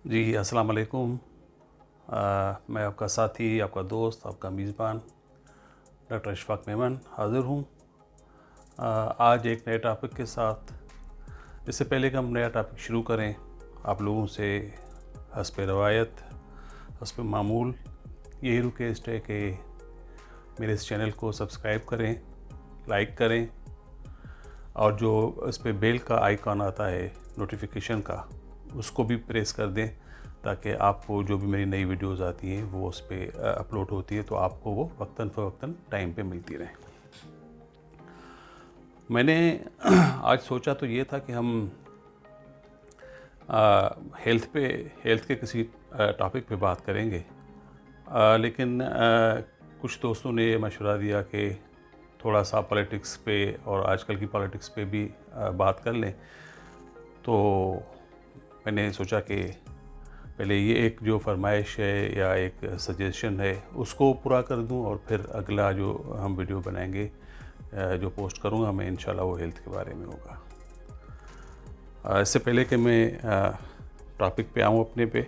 जी, अस्सलाम वालेकुम। मैं आपका साथी, आपका दोस्त, आपका मेज़बान डॉक्टर इशफ़ाक़ मेमन हाज़िर हूँ आज एक नए टॉपिक के साथ। इससे पहले कि हम नया टॉपिक शुरू करें, आप लोगों से हस्ब रवायत, हस्ब मामूल यही रिक्वेस्ट है कि मेरे इस चैनल को सब्सक्राइब करें, लाइक करें और जो इस पे बेल का आइकॉन आता है नोटिफिकेशन का, उसको भी प्रेस कर दें ताकि आपको जो भी मेरी नई वीडियोज़ आती हैं वो उस पर अपलोड होती है तो आपको वो वक्तन फ़वक्तन टाइम पे मिलती रहे। मैंने आज सोचा तो ये था कि हम हेल्थ के किसी टॉपिक पे बात करेंगे, लेकिन कुछ दोस्तों ने मशवरा दिया कि थोड़ा सा पॉलिटिक्स पे और आजकल की पॉलिटिक्स पे भी बात कर लें। तो मैंने सोचा कि पहले ये एक जो फरमाइश है या एक सजेशन है उसको पूरा कर दूं और फिर अगला जो हम वीडियो बनाएंगे, जो पोस्ट करूंगा मैं, इंशाल्लाह वो हेल्थ के बारे में होगा। इससे पहले कि मैं टॉपिक पे आऊं अपने पे,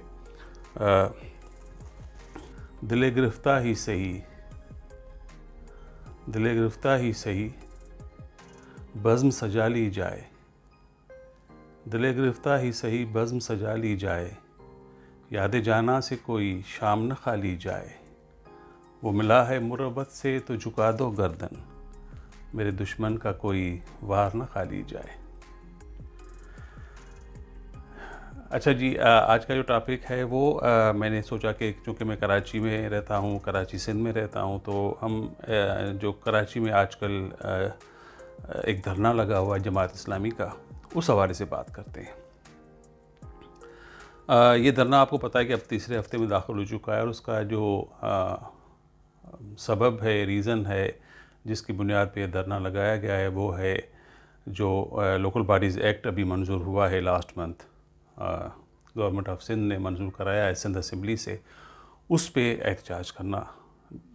दिले गिरफ्ता ही सही, दिले गिरफ्ता ही सही, बज़्म सजा ली जाए, दिले गिरफ्ता ही सही, बज़्म सजा ली जाए, याद जाना से कोई शाम न खाली जाए, वो मिला है मुरब्बत से तो झुका दो गर्दन, मेरे दुश्मन का कोई वार न खाली जाए। अच्छा जी, आज का जो टॉपिक है वो मैंने सोचा कि चूँकि मैं कराची में रहता हूँ, कराची सिंध में रहता हूँ, तो हम जो कराची में आजकल एक धरना लगा हुआ है जमात इस्लामी का, उस हवाले से बात करते हैं। ये धरना आपको पता है कि अब तीसरे हफ्ते में दाखिल हो चुका है और उसका जो सबब है, रीज़न है जिसकी बुनियाद पे धरना लगाया गया है, वो है जो लोकल बॉडीज़ एक्ट अभी मंजूर हुआ है last month, government of Sindh ने मंजूर कराया है सिंध असम्बली से, उस पे एहतजाज करना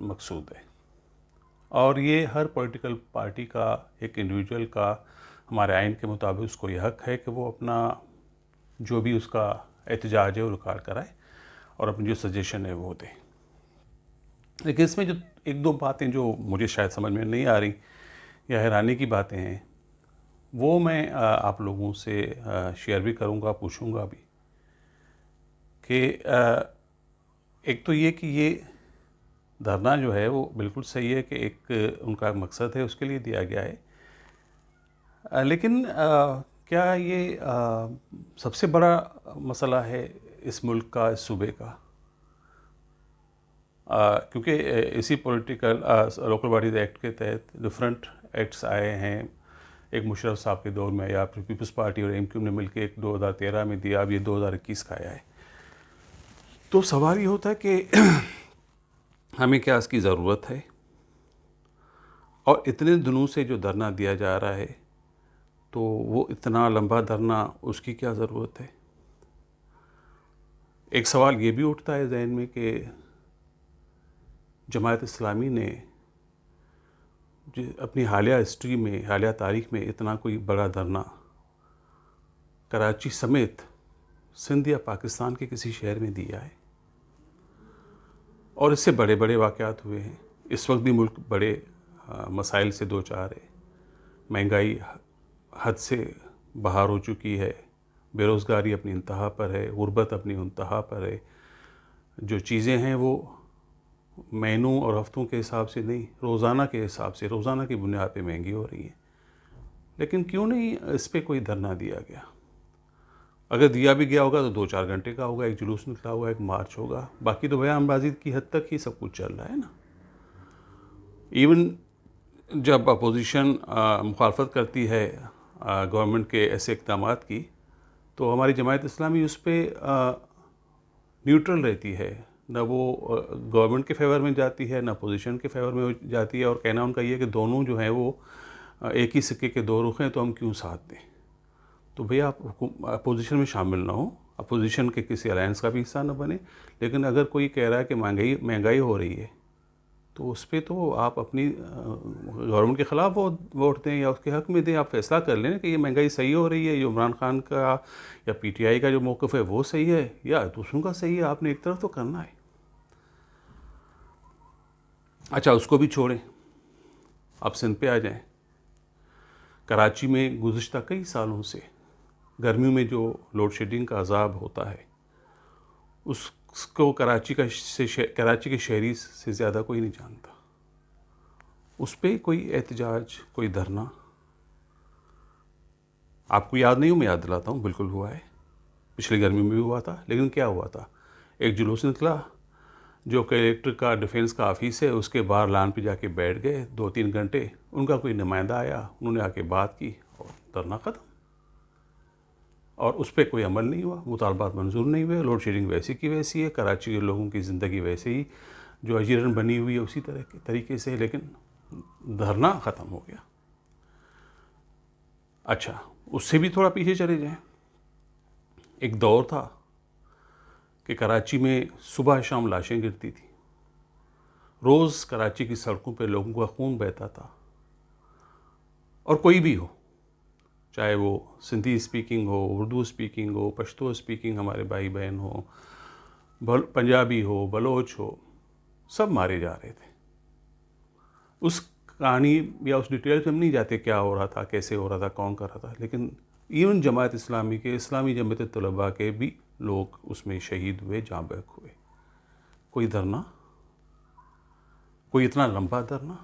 मकसूद है। और ये हर पॉलिटिकल पार्टी का, एक इंडिविजुअल का हमारे आइन के मुताबिक उसको ये हक़ है कि वो अपना जो भी उसका एहतजाज है वो रिकॉर्ड कराए और अपनी जो सजेशन है वो दे। लेकिन इसमें जो एक दो बातें जो मुझे शायद समझ में नहीं आ रही या हैरानी की बातें हैं, वो मैं आप लोगों से शेयर भी करूँगा, पूछूँगा भी कि एक तो ये कि ये धरना जो है वो बिल्कुल सही है कि एक उनका मकसद है, उसके लिए दिया गया है, लेकिन क्या ये सबसे बड़ा मसला है इस मुल्क का, इस सूबे का? क्योंकि इसी पॉलिटिकल लोकल बॉडीज़ एक्ट के तहत डिफरेंट एक्ट्स आए हैं, एक मुशर्रफ साहब के दौर में, या फिर पीपल्स पार्टी और एमक्यू ने मिलकर एक 2013 में दिया, अब ये 2021 का आया है। तो सवाल ये होता है कि हमें क्या इसकी ज़रूरत है, और इतने दिनों से जो धरना दिया जा रहा है तो वो इतना लंबा धरना, उसकी क्या ज़रूरत है? एक सवाल ये भी उठता है जहन में कि जमात इस्लामी ने अपनी हालिया हिस्ट्री में, हालिया तारीख़ में इतना कोई बड़ा धरना कराची समेत सिंध या पाकिस्तान के किसी शहर में दिया है? और इससे बड़े बड़े वाक़यात हुए हैं। इस वक्त भी मुल्क बड़े मसाइल से दो चार है, महंगाई हद से बाहर हो चुकी है, बेरोज़गारी अपनी इंतहा पर है, गुर्बत अपनी इंतहा पर है, जो चीज़ें हैं वो महीनों और हफ्तों के हिसाब से नहीं, रोज़ाना के हिसाब से, रोज़ाना की बुनियाद पे महंगी हो रही है। लेकिन क्यों नहीं इस पे कोई धरना दिया गया? अगर दिया भी गया होगा तो 2-4 घंटे का होगा, एक जुलूस निकला होगा, एक मार्च होगा, बाकी तो बयानबाजी की हद तक ही सब कुछ चल रहा है ना। इवन जब अपोजिशन मुखालफत करती है गवर्नमेंट के ऐसे इक़दाम की, तो हमारी जमात इस्लामी उस पर न्यूट्रल रहती है, ना वो गवर्नमेंट के फेवर में जाती है, ना अपोजिशन के फेवर में जाती है, और कहना उनका ये है कि दोनों जो हैं वो एक ही सिक्के के दो रुख हैं, तो हम क्यों साथ दें। तो भैया आप अपोजिशन में शामिल ना हो, अपोजिशन के किसी अलायंस का भी हिस्सा ना बने, लेकिन अगर कोई कह रहा है कि महंगाई हो रही है तो उस पे तो आप अपनी गवर्नमेंट के ख़िलाफ़ वोट दें या उसके हक़ में दें। आप फैसला कर लें कि ये महंगाई सही हो रही है, ये इमरान खान का या पीटीआई का जो मौक़िफ़ है वो सही है या दूसरों का सही है। आपने एक तरफ तो करना है। अच्छा, उसको भी छोड़ें, अब सिंध पे आ जाएं। कराची में गुज़िश्ता कई सालों से गर्मियों में जो लोड शेडिंग का अज़ाब होता है उसको कराची के शहरी से ज़्यादा कोई नहीं जानता। उस पर कोई एहतजाज, कोई धरना आपको याद नहीं हो, मैं याद दिलाता हूँ, बिल्कुल हुआ है। पिछली गर्मी में भी हुआ था। लेकिन क्या हुआ था, एक जुलूस निकला, जो कलेक्टर का डिफेंस का ऑफिस है उसके बाहर लान पे जाके बैठ गए 2-3 घंटे। उनका कोई नुमाइंदा आया, उन्होंने आके बात की और धरना ख़त्म। और उस पर कोई अमल नहीं हुआ, मुतालबात मंजूर नहीं हुए। लोड शेडिंग वैसी की वैसी है, कराची के लोगों की ज़िंदगी वैसे ही जो अजीरन बनी हुई है उसी तरह के तरीके से, लेकिन धरना ख़त्म हो गया। अच्छा, उससे भी थोड़ा पीछे चले जाएं। एक दौर था कि कराची में सुबह शाम लाशें गिरती थी। रोज़ कराची की सड़कों पे लोगों का खून बहता था। और कोई भी हो, चाहे वो सिंधी स्पीकिंग हो, उर्दू स्पीकिंग हो, पश्तो स्पीकिंग हमारे भाई बहन हो, पंजाबी हो, बलोच हो, सब मारे जा रहे थे। उस कहानी या उस डिटेल में हम नहीं जाते क्या हो रहा था, कैसे हो रहा था, कौन कर रहा था। लेकिन इवन जमात इस्लामी के, इस्लामी जमात तलबा के भी लोग उसमें शहीद हुए, जाँ बहक हुए। कोई धरना, कोई इतना लंबा धरना।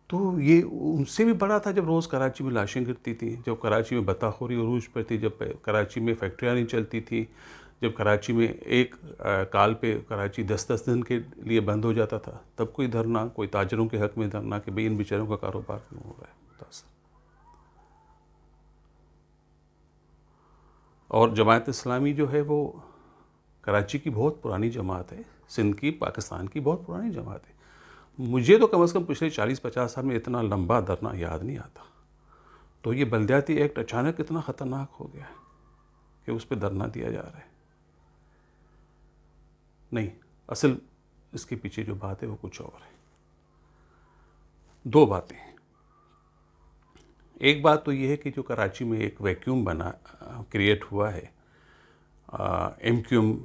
तो ये उनसे भी बड़ा था जब रोज़ कराची में लाशें गिरती थी, जब कराची में बत्ताखोरी उरूज पर थी, जब कराची में फैक्ट्रियाँ नहीं चलती थी, जब कराची में एक काल पे कराची 10-10 दिन के लिए बंद हो जाता था। तब कोई धरना, कोई ताजरों के हक़ में धरना कि भाई इन बेचारों का कारोबार क्यों हो रहा है मुतासर। और जमात इस्लामी जो है वो कराची की बहुत पुरानी जमात है, सिंध की, पाकिस्तान की बहुत पुरानी जमात है। मुझे तो कम से कम पिछले 40-50 साल में इतना लंबा धरना याद नहीं आता। तो ये बल्दियाती एक्ट अचानक इतना ख़तरनाक हो गया है कि उस पर धरना दिया जा रहा है। नहीं, असल इसके पीछे जो बात है वो कुछ और है। दो बातें हैं। एक बात तो ये है कि जो कराची में एक वैक्यूम क्रिएट हुआ है, MQM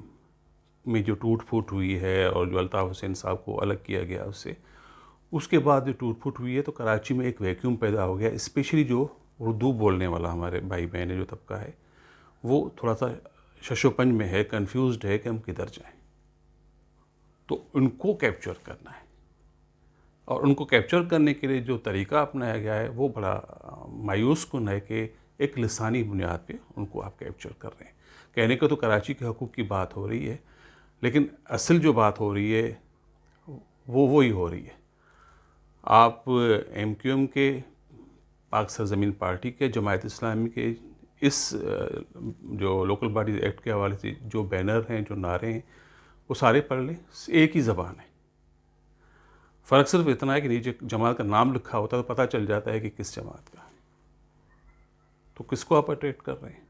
में जो टूट फूट हुई है और जो अल्ताफ़ हुसैन साहब को अलग किया गया उसके बाद जो टूट फूट हुई है, तो कराची में एक वैक्यूम पैदा हो गया। स्पेशली जो उर्दू बोलने वाला हमारे भाई बहन जो तबका है वो थोड़ा सा शशोपंज में है, कंफ्यूज्ड है कि हम किधर जाएं। तो उनको कैप्चर करना है, और उनको कैप्चर करने के लिए जो तरीका अपनाया गया है वो बड़ा मायूस कुन है कि एक लिसानी बुनियाद पे उनको आप कैप्चर कर रहे हैं। कहने को तो कराची के हकूक़ की बात हो रही है, लेकिन असल जो बात हो रही है वो वही हो रही है। आप MQM के, पाक सरजमीन पार्टी के, जमात इस्लामी के इस जो लोकल बॉडीज़ एक्ट के हवाले से जो बैनर हैं, जो नारे हैं, वो सारे पढ़ लें, एक ही ज़बान है। फ़र्क सिर्फ इतना है कि नीचे जमात का नाम लिखा होता है तो पता चल जाता है कि किस जमात का है। तो किसको आप अट्रैक्ट कर रहे हैं?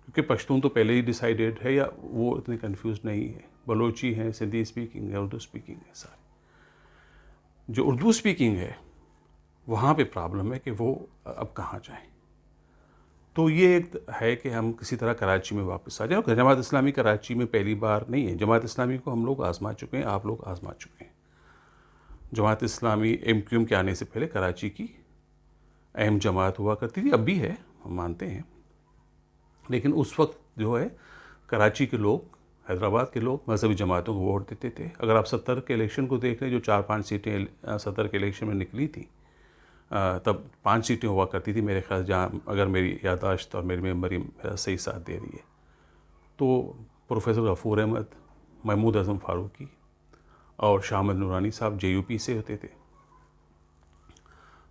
क्योंकि पश्तून तो पहले ही डिसाइडेड है, या वो इतने कंफ्यूज नहीं है। बलोची हैं, सिंधी स्पीकिंग है, उर्दू स्पीकिंग है, सारे। जो उर्दू स्पीकिंग है वहाँ पे प्रॉब्लम है कि वो अब कहाँ जाएं। तो ये एक है कि हम किसी तरह कराची में वापस आ जाएं। और जमात इस्लामी कराची में पहली बार नहीं है। जमात इस्लामी को हम लोग आजमा चुके हैं, आप लोग आजमा चुके हैं। जमात इस्लामी MQM के आने से पहले कराची की अहम जमात हुआ करती थी, अब भी है, हम मानते हैं। लेकिन उस वक्त जो है कराची के लोग, हैदराबाद के लोग मजहबी जमातों को वोट देते थे। अगर आप 70 के इलेक्शन को देख लें, जो 4-5 सीटें 70 के इलेक्शन में निकली थी, तब 5 सीटें हुआ करती थी मेरे ख्याल, जहाँ अगर मेरी याददाश्त और मेरी मेमोरी मेरा सही साथ दे रही है। तो प्रोफेसर गफूर अहमद, महमूद आज़म फ़ारूकी और शाह अहमद नूरानी साहब JUP से होते थे,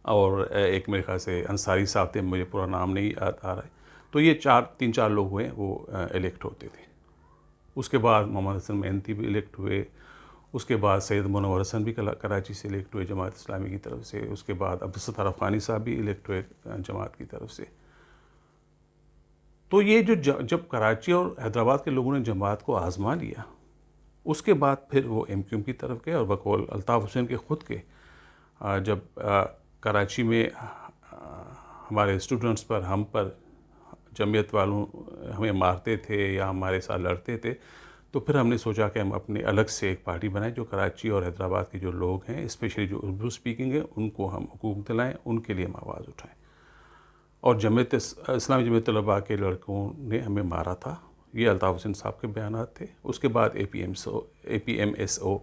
और एक मेरे ख्याल से अंसारी साहब थे, मुझे पूरा नाम नहीं याद आ रहा है। तो ये 3-4 लोग हुए वो इलेक्ट होते थे। उसके बाद मोहम्मद हसन मेहनती भी इलेक्ट हुए। उसके बाद सैयद मुनव्वर हसन भी कराची से इलेक्ट हुए जमात इस्लामी की तरफ से। उसके बाद अब्दुलसत्तार अफ़गानी साहब भी इलेक्ट हुए जमात की तरफ से। तो ये जो जब कराची और हैदराबाद के लोगों ने जमात को आज़मा लिया, उसके बाद फिर वो MQM की तरफ गए और बकौल अल्ताफ़ हुसैन के ख़ुद के जब कराची में हमारे स्टूडेंट्स पर, हम पर, जमीयत वालों हमें मारते थे या हमारे साथ लड़ते थे, तो फिर हमने सोचा कि हम अपने अलग से एक पार्टी बनाएं जो कराची और हैदराबाद के जो लोग हैं, स्पेशली जो उर्दू स्पीकिंग है, उनको हम हुकूक दिलाएं, उनके लिए हम आवाज़ उठाएं। और इस्लामी जमीयत तलबा के लड़कों ने हमें मारा था, ये अल्ताफ़ हुसैन साहब के बयानात थे। उसके बाद APMSO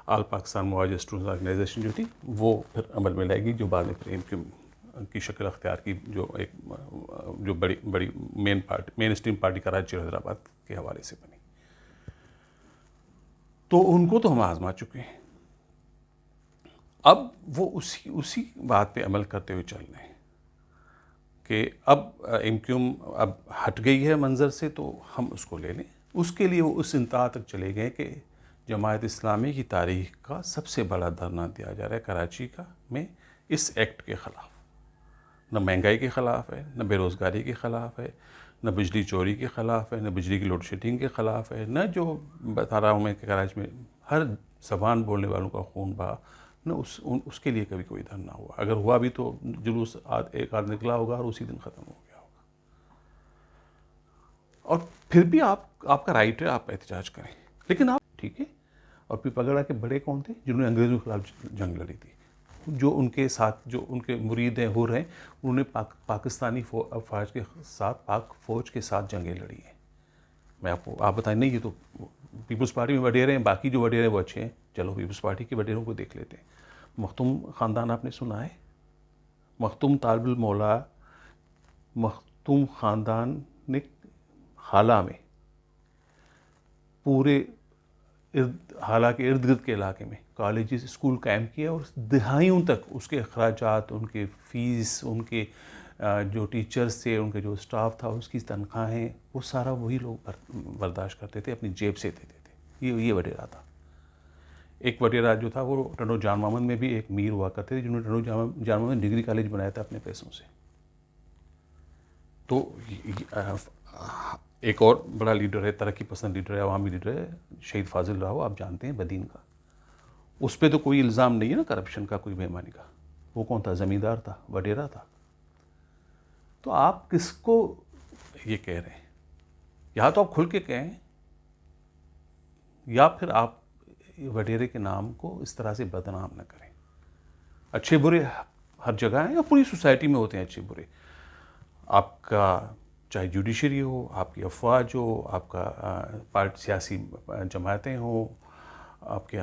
आल पाकिस्तान मुआजिर स्टूडेंट्स ऑर्गेनाइजेशन जो थी, वो फिर अमल में लाएगी, जो बाद में फिर MQM की शक्ल अख्तियार की, जो बड़ी मेन स्ट्रीम पार्टी कराची और हैदराबाद के हवाले से बनी। तो उनको तो हम आजमा चुके हैं, अब वो उसी बात पे अमल करते हुए चल रहे हैं कि अब MQM अब हट गई है मंजर से, तो हम उसको ले लें। उसके लिए वो उस इंतहा तक चले गए कि जमात इस्लामी की तारीख का सबसे बड़ा धरना दिया जा रहा है कराची का में इस एक्ट के ख़िलाफ़। न महंगाई के ख़िलाफ़ है, न बेरोज़गारी के ख़िलाफ़ है, न बिजली चोरी के ख़िलाफ़ है, न बिजली की लोड शेडिंग के ख़िलाफ़ है, न जो बता रहा हूँ मैं कि कराची में हर ज़बान बोलने वालों का खून बहा, न उसके लिए कभी कोई धरना हुआ। अगर हुआ भी तो जुलूस एक आध निकला होगा और उसी दिन ख़त्म हो गया होगा। और फिर भी आपका राइट है, आप एहतजाज करें, लेकिन आप ठीक है। और फिर पगड़ा के बड़े कौन थे जिन्होंने अंग्रेज़ों के खिलाफ जंग लड़ी थी? जो उनके साथ, जो उनके मुरीद हैं, हो रहे हैं, उन्होंने पाकिस्तानी फ़ौज के साथ, पाक फ़ौज के साथ जंगें लड़ी हैं। मैं आप बताएं, नहीं ये तो पीपल्स पार्टी में वडेरे हैं, बाकी जो वडेरे हैं वो अच्छे हैं, चलो पीपल्स पार्टी के वडेरों को देख लेते हैं। मखदूम ख़ानदान आपने सुना है? मखदूम तालिबुल मौला, मखदूम ख़ानदान ने हाला में पूरे हाला के इर्द गिर्द के इलाके में कॉलेजेस, स्कूल कायम किया और दहाइयों तक उसके अखराजात, उनके फ़ीस, उनके जो टीचर्स थे, उनके जो स्टाफ था, उसकी तनख्वाहें, वो सारा वही लोग बर्दाश्त करते थे, अपनी जेब से देते थे। ये वडेरा था। एक वडेरा जो था वो टंडो जान मोहम्मद में भी एक मीर हुआ करते थे, जिन्होंने टंडो जान मोहम्मद डिग्री कॉलेज बनाया था अपने पैसों से। तो एक और बड़ा लीडर है, तरक्की पसंद लीडर है, अवामी लीडर है, शहीद फाजिल राव, आप जानते हैं, बदीन का। उस पर तो कोई इल्ज़ाम नहीं है ना करप्शन का, कोई बेईमानी का। वो कौन था? ज़मींदार था, वडेरा था। तो आप किसको ये कह रहे हैं? या तो आप खुल के कहें, या फिर आप वडेरे के नाम को इस तरह से बदनाम न करें। अच्छे बुरे हर जगह हैं, या पूरी सोसाइटी में होते हैं अच्छे बुरे। आपका चाहे जुडिशरी हो, आपकी अफवाज हो, आपका सियासी जमातें हो, आपके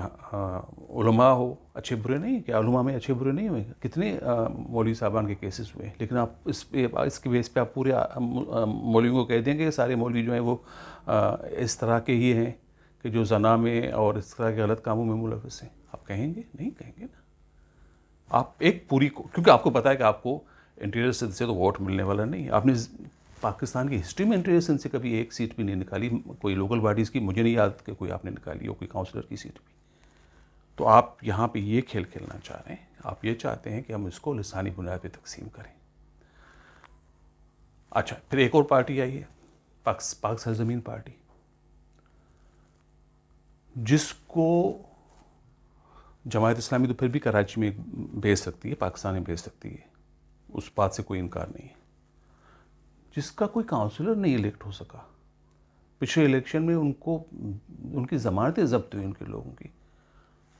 उलमा हो, अच्छे बुरे नहीं। क्या उलमा में अच्छे बुरे नहीं हुए? कितने मौलवी साहबान के केसेस हुए, लेकिन आप इसके बेस पे आप पूरे मौलवियों को कह देंगे कि सारे मौलवी जो हैं वो इस तरह के ही हैं कि जो जना में और इस तरह के गलत कामों में मुलविस हैं। आप कहेंगे? नहीं कहेंगे ना। आप एक पूरी को, क्योंकि आपको पता है कि आपको इंटीरियर से तो वोट मिलने वाला नहीं। आपने पाकिस्तान की हिस्ट्री में इंटीरियर से कभी एक सीट भी नहीं निकाली, कोई लोकल बॉडीज़ की मुझे नहीं याद कि कोई आपने निकाली हो, कोई काउंसलर की सीट भी। तो आप यहाँ पे ये खेल खेलना चाह रहे हैं। आप ये चाहते हैं कि हम इसको लिसानी बुनियाद पे तकसीम करें। अच्छा, फिर एक और पार्टी आई है, पाक सरजमीन पार्टी, जिसको जमात इस्लामी तो फिर भी कराची में भेज सकती है, पाकिस्तान में भेज सकती है, उस बात से कोई इनकार नहीं है। जिसका कोई काउंसलर नहीं इलेक्ट हो सका, पिछले इलेक्शन में उनकी ज़मानतें ज़ब्त हुई उनके लोगों की,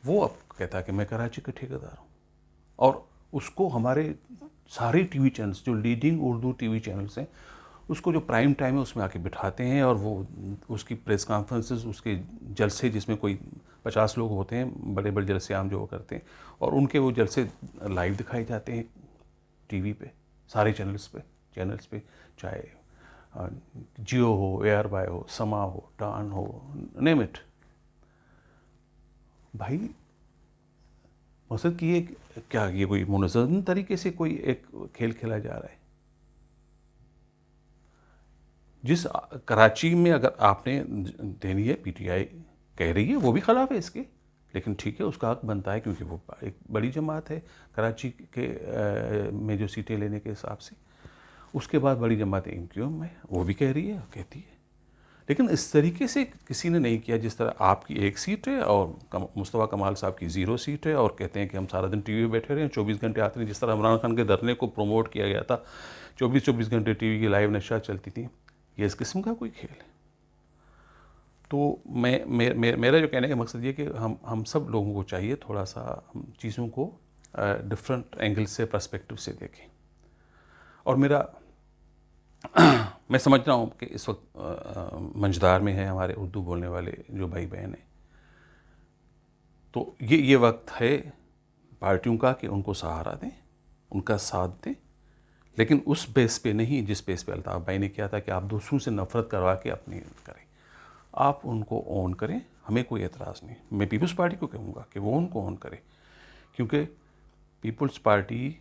वो अब कहता है कि मैं कराची का ठेकेदार हूँ। और उसको हमारे सारे टीवी चैनल्स, जो लीडिंग उर्दू टीवी चैनल्स हैं, उसको जो प्राइम टाइम है उसमें आके बिठाते हैं, और वो उसकी प्रेस कॉन्फ्रेंसेस, उसके जलसे, जिसमें कोई 50 लोग होते हैं, बड़े बड़े जलसे आम जो वो करते हैं, और उनके वो जलसे लाइव दिखाए जाते हैं टीवी पे, सारे चैनल्स पे, चाहे जियो हो, ARY हो, समा हो, डान हो, नेम इट। भाई मकसद कि ये क्या, ये कोई मुनज़्ज़म तरीके से कोई एक खेल खेला जा रहा है? जिस कराची में अगर आपने देनी है, PTI कह रही है, वो भी ख़िलाफ़ है इसके, लेकिन ठीक है, उसका हक बनता है, क्योंकि वो एक बड़ी जमात है कराची के में जो सीटें लेने के हिसाब से। उसके बाद बड़ी जमात MQM है, वो भी कह रही है, कहती है। लेकिन इस तरीके से किसी ने नहीं किया जिस तरह आपकी एक सीट है और मुस्तफ़ा कमाल साहब की 0 सीट है और कहते हैं कि हम सारा दिन टीवी पे बैठे रहे हैं, 24 घंटे आते हैं। जिस तरह इमरान खान के धरने को प्रमोट किया गया था, 24-24 घंटे टीवी की लाइव नशा चलती थी, ये इस किस्म का कोई खेल है? तो मेरा जो कहने का मकसद ये कि हम सब लोगों को चाहिए थोड़ा सा हम चीज़ों को डिफरेंट एंगल से, पर्सपेक्टिव से देखें। और मेरा मैं समझ रहा हूँ कि इस वक्त मंझदार में है हमारे उर्दू बोलने वाले जो भाई बहन हैं, तो ये वक्त है पार्टियों का कि उनको सहारा दें, उनका साथ दें, लेकिन उस बेस पे नहीं जिस बेस पे अल्ताफ़ भाई ने किया था कि आप दूसरों से नफ़रत करवा के अपनी करें। आप उनको ऑन करें, हमें कोई एतराज़ नहीं। मैं पीपल्स पार्टी को कहूँगा कि वो उनको ऑन करे, क्योंकि पीपल्स पार्टी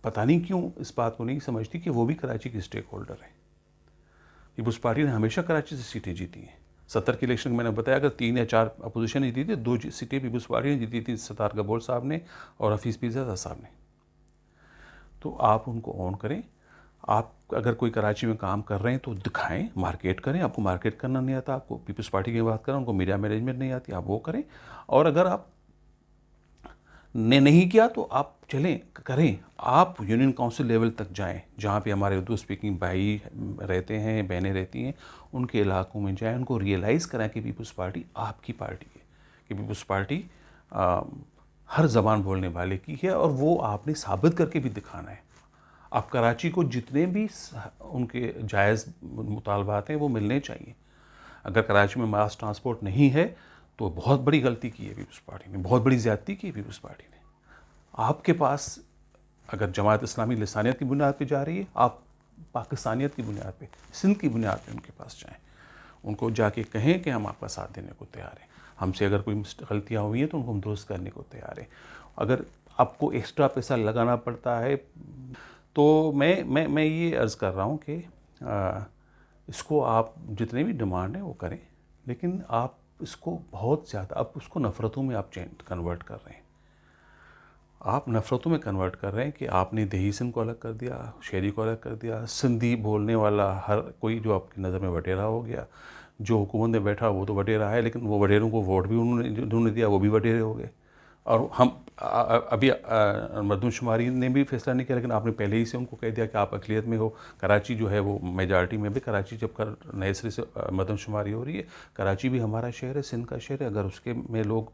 पता नहीं क्यों इस बात को नहीं समझती कि वो भी कराची की स्टेक होल्डर है। पीपल्स पार्टी ने हमेशा कराची से सीटें जीती हैं। 70 के इलेक्शन में मैंने बताया अगर 3 या 4 अपोजिशन ने जीती थी, 2 सीटें पीपल्स पार्टी ने जीती थी, सत्तार गबोर साहब ने और हफीज़ पीरज़ादा साहब ने। तो आप उनको ऑन करें। आप अगर कोई कराची में काम कर रहे हैं तो दिखाएं, मार्केट करें। आपको मार्केट करना नहीं आता, आपको पीपल्स पार्टी की बात करें, उनको मीडिया मैनेजमेंट नहीं आती, आप वो करें। और अगर आप ने नहीं किया तो आप चलें, करें। आप यूनियन काउंसिल लेवल तक जाएं, जहाँ पे हमारे उर्दू स्पीकिंग भाई रहते हैं, बहनें रहती हैं, उनके इलाकों में जाएं, उनको रियलाइज़ कराएं कि पीपल्स पार्टी आपकी पार्टी है, कि पीपल्स पार्टी हर ज़बान बोलने वाले की है, और वो आपने साबित करके भी दिखाना है। आप कराची को जितने भी उनके जायज़ मुतालबात हैं वो मिलने चाहिए। अगर कराची में मास ट्रांसपोर्ट नहीं है तो बहुत बड़ी गलती की है पीपल्स पार्टी ने, बहुत बड़ी ज़्यादती की है पीपल्स पार्टी ने। आपके पास अगर जमात इस्लामी लिसानियत की बुनियाद पे जा रही है, आप पाकिस्तानियत की बुनियाद पे, सिंध की बुनियाद पे उनके पास जाएं, उनको जाके कहें कि हम आपका साथ देने को तैयार हैं। हमसे अगर कोई गलतियाँ हुई हैं तो उनको हम दुरुस्त करने को तैयार हैं। अगर आपको एक्स्ट्रा पैसा लगाना पड़ता है तो मैं ये अर्ज़ कर रहा हूँ कि इसको आप जितने भी डिमांड है वो करें, लेकिन आप इसको बहुत ज़्यादा, आप उसको नफ़रतों में आप कन्वर्ट कर रहे हैं। आप नफ़रतों में कन्वर्ट कर रहे हैं कि आपने देही सिंध को अलग कर दिया, शहरी को अलग कर दिया, सिंधी बोलने वाला हर कोई जो आपकी नज़र में वडेरा हो गया। जो हुकूमत में बैठा वो तो वडेरा है, लेकिन वो वडेरों को वोट भी उन्होंने दिया, वो भी वडेरे हो गए। और हम अभी मरदमशुमारी ने भी फैसला नहीं किया, लेकिन आपने पहले ही से उनको कह दिया कि आप अक़लियत में हो। कराची जो है वो मेजॉरिटी में भी, कराची जब नए सिरे से मरदमशुमारी हो रही है, कराची भी हमारा शहर है, सिंध का शहर है। अगर उसके में लोग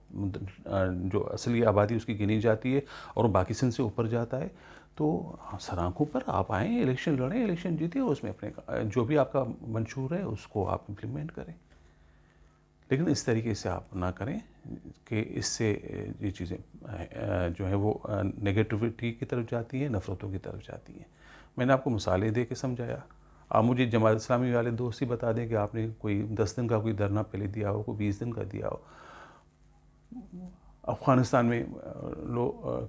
जो असली आबादी उसकी गिनी जाती है और बाकी सिंध से ऊपर जाता है, तो सराखों पर आप आएँ, इलेक्शन लड़ें, इलेक्शन जीतें, उसमें अपने जो भी आपका मंशूर है उसको आप इम्प्लीमेंट करें। लेकिन इस तरीके से आप ना करें कि इससे ये चीज़ें जो है वो नेगेटिविटी की तरफ जाती है, नफ़रतों की तरफ जाती हैं। मैंने आपको मिसालें दे के समझाया। आप मुझे जमात इस्लामी वाले दोस्त ही बता दें कि आपने कोई 10 दिन का कोई धरना पहले दिया हो, कोई 20 दिन का दिया हो। अफ़गानिस्तान में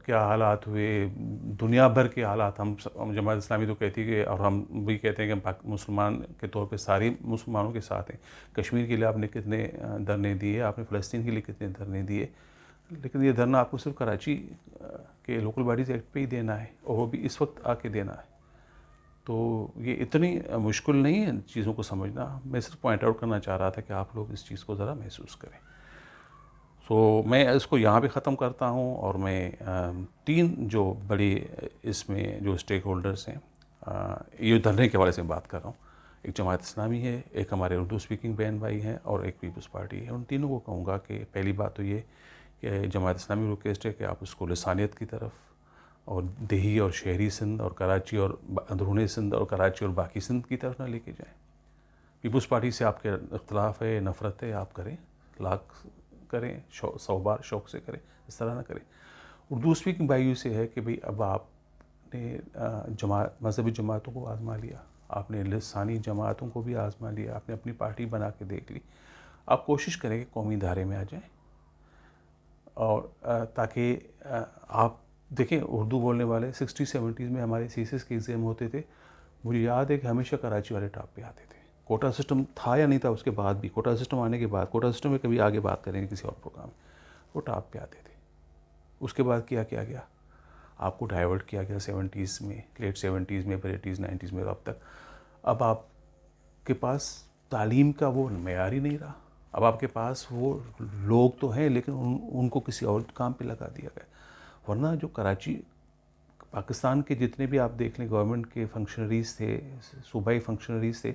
क्या हालात हुए, दुनिया भर के हालात, हम जमात इस्लामी तो कहती है कि, और हम भी कहते हैं कि मुसलमान के तौर पे सारे मुसलमानों के साथ हैं। कश्मीर के लिए आपने कितने धरने दिए, आपने फ़लस्तीन के लिए कितने धरने दिए, लेकिन ये धरना आपको सिर्फ कराची के लोकल बॉडीज़ एक्ट पे ही देना है, और वो भी इस वक्त आके देना है। तो ये इतनी मुश्किल नहीं है चीज़ों को समझना। मैं सिर्फ पॉइंट आउट करना चाह रहा था कि आप लोग इस चीज़ को ज़रा महसूस करें। मैं इसको यहाँ पे ख़त्म करता हूँ, और मैं 3 जो बड़ी इसमें जो स्टेक होल्डर्स हैं, ये धरने के हवाले से बात कर रहा हूँ। एक जमात इस्लामी है, एक हमारे उर्दू स्पीकिंग बहन भाई हैं, और एक पीपल्स पार्टी है। उन तीनों को कहूँगा कि पहली बात तो ये कि जमात इस्लामी रिक्वेस्ट है कि आप उसको लिसानियत की तरफ, और देही और शहरी सिंध और कराची और अंदरूनी सिंध और कराची और बाकी सिंध की तरफ ना लेके जाएँ। पीपल्स पार्टी से आपके इख्तलाफ है, नफ़रत है, आप करें, लाख करें, 100 बार शौक़ से करें, इस तरह ना करें। उर्दू स्पीकिंग भाइयों से है कि भाई अब आपने मज़हबी जमातों को आज़मा लिया, आपने लिसानी जमातों को भी आज़मा लिया, आपने अपनी पार्टी बना के देख ली। आप कोशिश करें कि कौमी धारे में आ जाएं, और ताकि आप देखें उर्दू बोलने वाले 60-70s में हमारे सीसेस के एग्ज़ाम होते थे। मुझे याद है कि हमेशा कराची वाले टॉप पे आते थे। कोटा सिस्टम था या नहीं था उसके बाद भी, कोटा सिस्टम आने के बाद, कोटा सिस्टम में कभी आगे बात करेंगे किसी और प्रोग्राम में, वो टॉप पे आते थे। उसके बाद क्या किया गया, आपको डाइवर्ट किया गया 70s में, लेट 70s में, फिर 80s 90s में, अब तक। अब आप आपके पास तालीम का वो मेयार ही नहीं रहा। अब आपके पास वो लोग तो हैं लेकिन उनको किसी और काम पे लगा दिया गया। वरना जो कराची पाकिस्तान के जितने भी आप देख लें गवर्नमेंट के फंक्शनरीज़ थे, सूबाई फंक्शनरीज़ थे,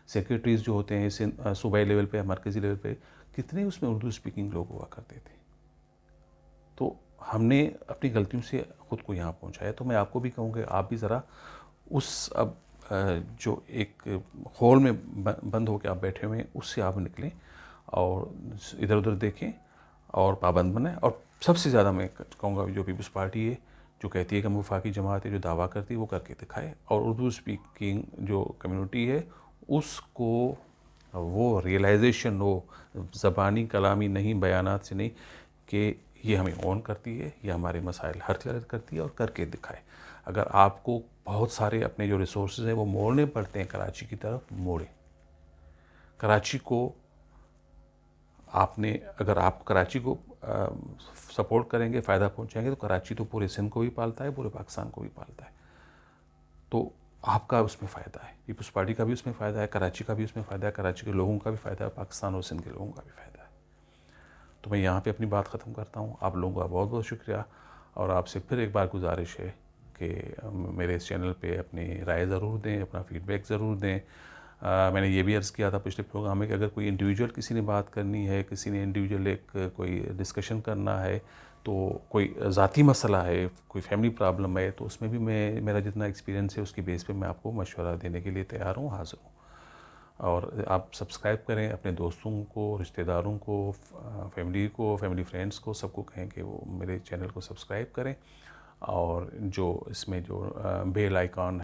सेक्रेटरीज़ जो होते हैं सूबाई लेवल पे या मरकज़ी लेवल पे, कितने उसमें उर्दू स्पीकिंग लोग हुआ करते थे। तो हमने अपनी गलतियों से ख़ुद को यहाँ पहुँचाया। तो मैं आपको भी कहूँगा आप भी ज़रा उस अब जो एक होल में बंद होकर आप बैठे हुए हैं उससे आप निकलें और इधर उधर देखें और पाबंद बनें। और सबसे ज़्यादा मैं कहूँगा जो पीपल्स पार्टी है जो कहती है कि हम वफाकी जमात है, जो दावा करती है वो करके दिखाए। और उर्दू स्पीकिंग जो कम्युनिटी है उसको वो रियलाइजेशन हो, ज़बानी कलामी नहीं, बयानात से नहीं, कि ये हमें ऑन करती है, ये हमारे मसाइल हल करती है और करके दिखाए। अगर आपको बहुत सारे अपने जो रिसोर्सेज हैं वो मोड़ने पड़ते हैं कराची की तरफ, मोड़े। कराची को आपने, अगर आप कराची को सपोर्ट करेंगे, फ़ायदा पहुंचाएंगे, तो कराची तो पूरे सिंध को भी पालता है, पूरे पाकिस्तान को भी पालता है। तो आपका उसमें फ़ायदा है, पीपल्स पार्टी का भी उसमें फ़ायदा है, कराची का भी उसमें फ़ायदा है, कराची के लोगों का भी फ़ायदा है, पाकिस्तान और सिंध के लोगों का भी फ़ायदा है। तो मैं यहाँ पे अपनी बात ख़त्म करता हूँ। आप लोगों का बहुत बहुत शुक्रिया और आपसे फिर एक बार गुजारिश है कि मेरे इस चैनल पे अपनी राय ज़रूर दें, अपना फ़ीडबैक ज़रूर दें। मैंने ये भी अर्ज़ किया था पिछले प्रोग्राम में कि अगर कोई इंडिविजुअल किसी ने बात करनी है, किसी ने इंडिविजुअल एक कोई डिस्कशन करना है, तो कोई ज़ाती मसला है, कोई फैमिली प्रॉब्लम है, तो उसमें भी मेरा जितना एक्सपीरियंस है उसकी बेस पे मैं आपको मशवरा देने के लिए तैयार हूँ, हाज़िर हूँ। और आप सब्सक्राइब करें, अपने दोस्तों को, रिश्तेदारों को, फैमिली फ्रेंड्स को, सबको कहें कि वो मेरे चैनल को सब्सक्राइब करें। और जो इसमें जो बेल आइकॉन